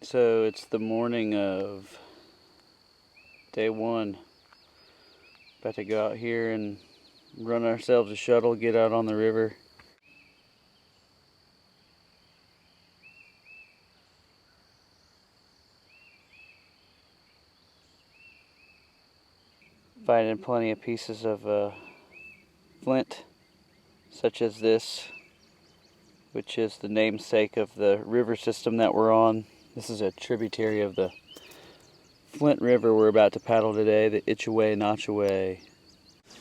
So it's the morning of day one. About to go out here and run ourselves a shuttle, get out on the river. Finding plenty of pieces of flint, such as this, which is the namesake of the river system that we're on. This is a tributary of the Flint River we're about to paddle today, the Ichauaynochauay.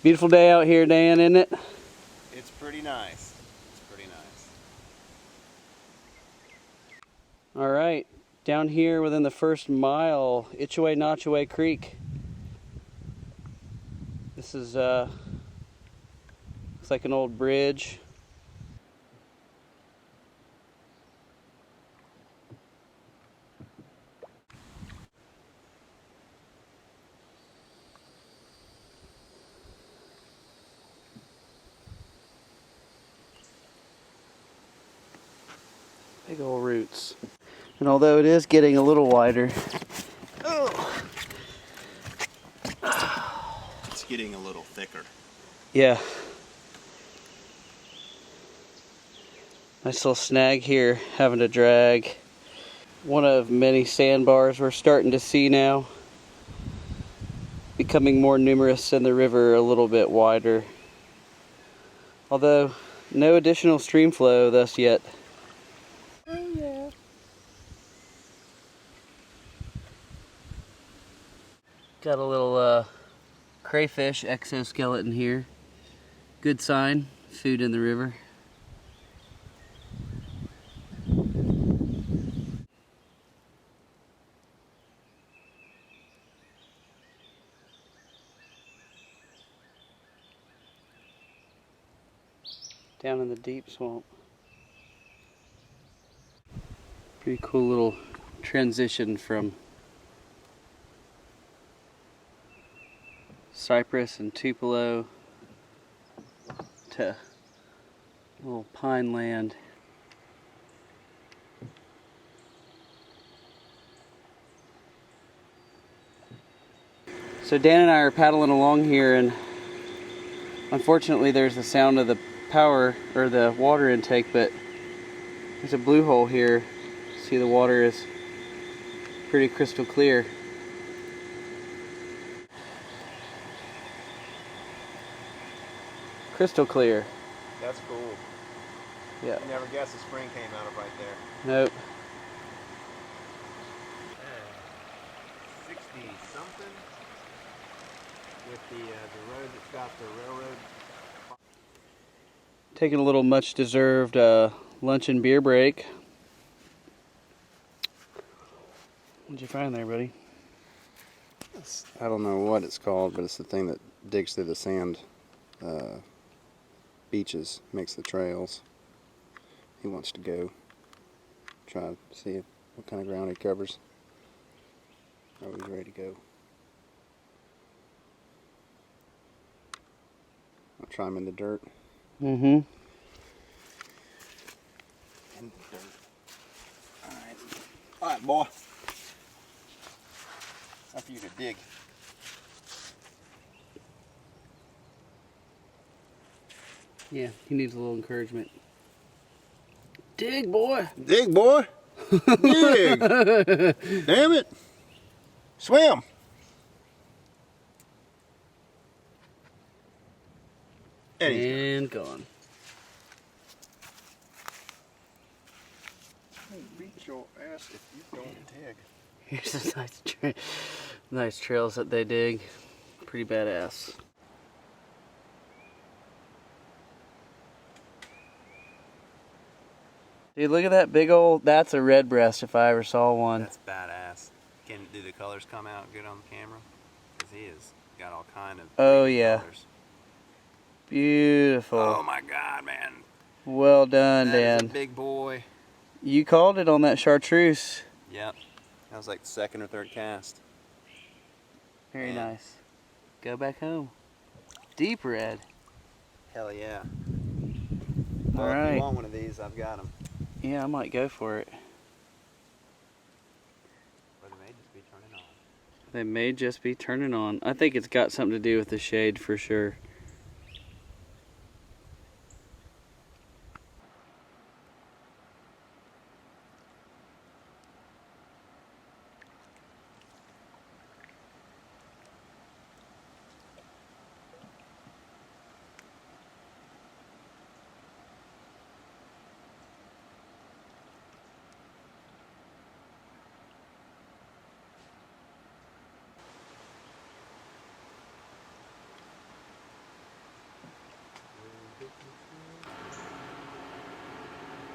Beautiful day out here, Dan, isn't it? It's pretty nice. It's pretty nice. All right, down here within the first mile, Ichauaynochauay Creek. This is looks like an old bridge. Big old roots. And although it is getting a little wider, It's getting a little thicker. yeah. Nice little snag here, having to drag one of many sandbars we're starting to see now. Becoming more numerous and the river a little bit wider. Although no additional stream flow thus yet. Oh yeah. Got a little crayfish exoskeleton here. Good sign, food in the river. Down in the deep swamp. Pretty cool little transition from cypress and tupelo to little pine land. So Dan and I are paddling along here, and unfortunately there's the sound of the power or the water intake, but there's a blue hole here. See, the water is pretty crystal clear. Crystal clear. That's cool. Yeah. You never guess a spring came out of right there. Nope. 60 something with the road that's got the railroad. Taking a little much deserved lunch and beer break. What'd you find there, buddy? I don't know what it's called, but it's the thing that digs through the sand beaches, makes the trails. He wants to go try to see what kind of ground he covers. Oh, he's ready to go. I'll try him in the dirt. Mm-hmm. In the dirt. Alright. Alright, boy. Time for you to dig. Yeah, he needs a little encouragement. Dig, boy! Dig, boy! Dig! Damn it! Swim! And gone. Beat your ass if you don't dig. Here's a nice trails that they dig. Pretty badass. Dude, look at that big old, that's a redbreast if I ever saw one. That's badass. Do the colors come out good on the camera? Because he has got all kind of colors. Beautiful. Oh my god, man. Well done, That is Dan. a big boy. You called it on that chartreuse. Yep. That was like the second or third cast. Very Yeah. nice. Go back home. Deep red. Hell yeah. All Well, if right. you want one of these, I've got them. Yeah, I might go for it. They may just be turning on. I think it's got something to do with the shade for sure.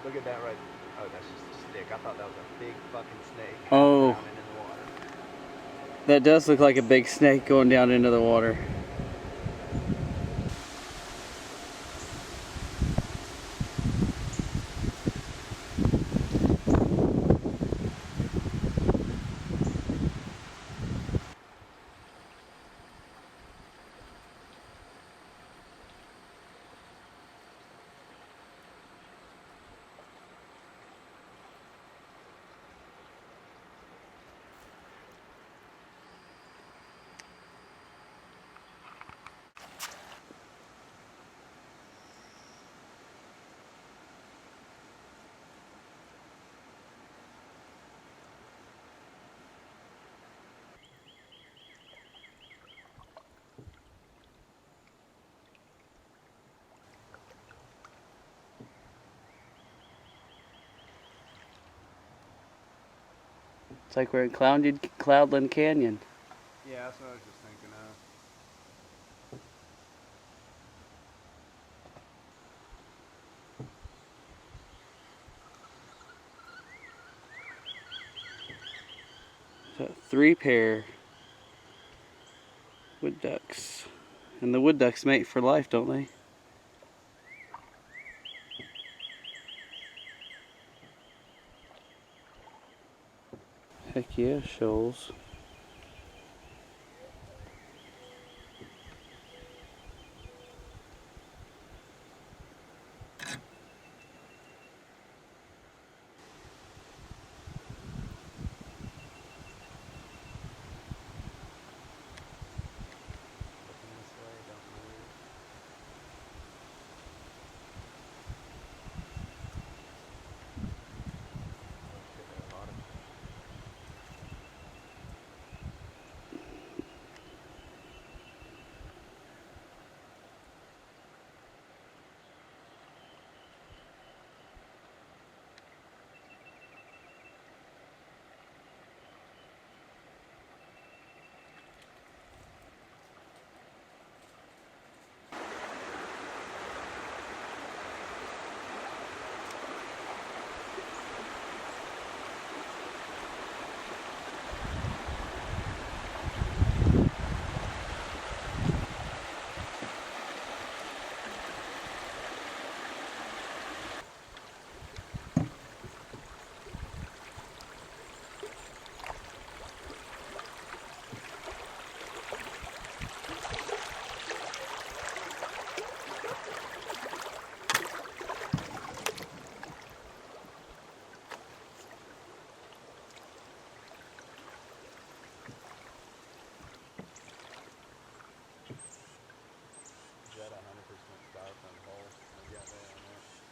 Look at that right. Oh, that's just a stick. I thought that was a big fucking snake. Oh. Drowning in the water. That does look like a big snake going down into the water. It's like we're in Cloudland Canyon. Yeah, that's what I was just thinking of. So 3 pair wood ducks. And the wood ducks mate for life, don't they? Heck yeah, shoals.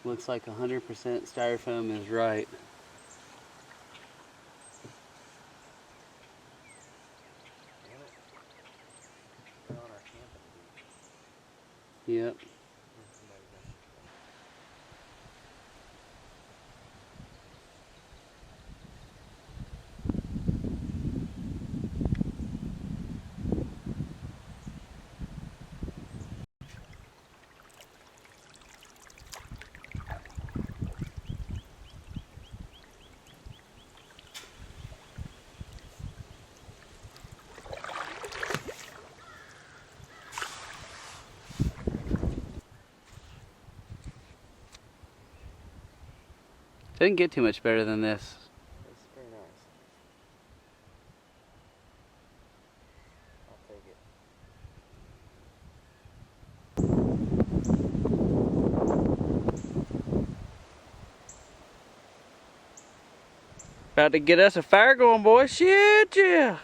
Looks like 100% styrofoam is right. Yep. Didn't get too much better than this. It's very nice. I'll take it. About to get us a fire going, boys. Shit, yeah.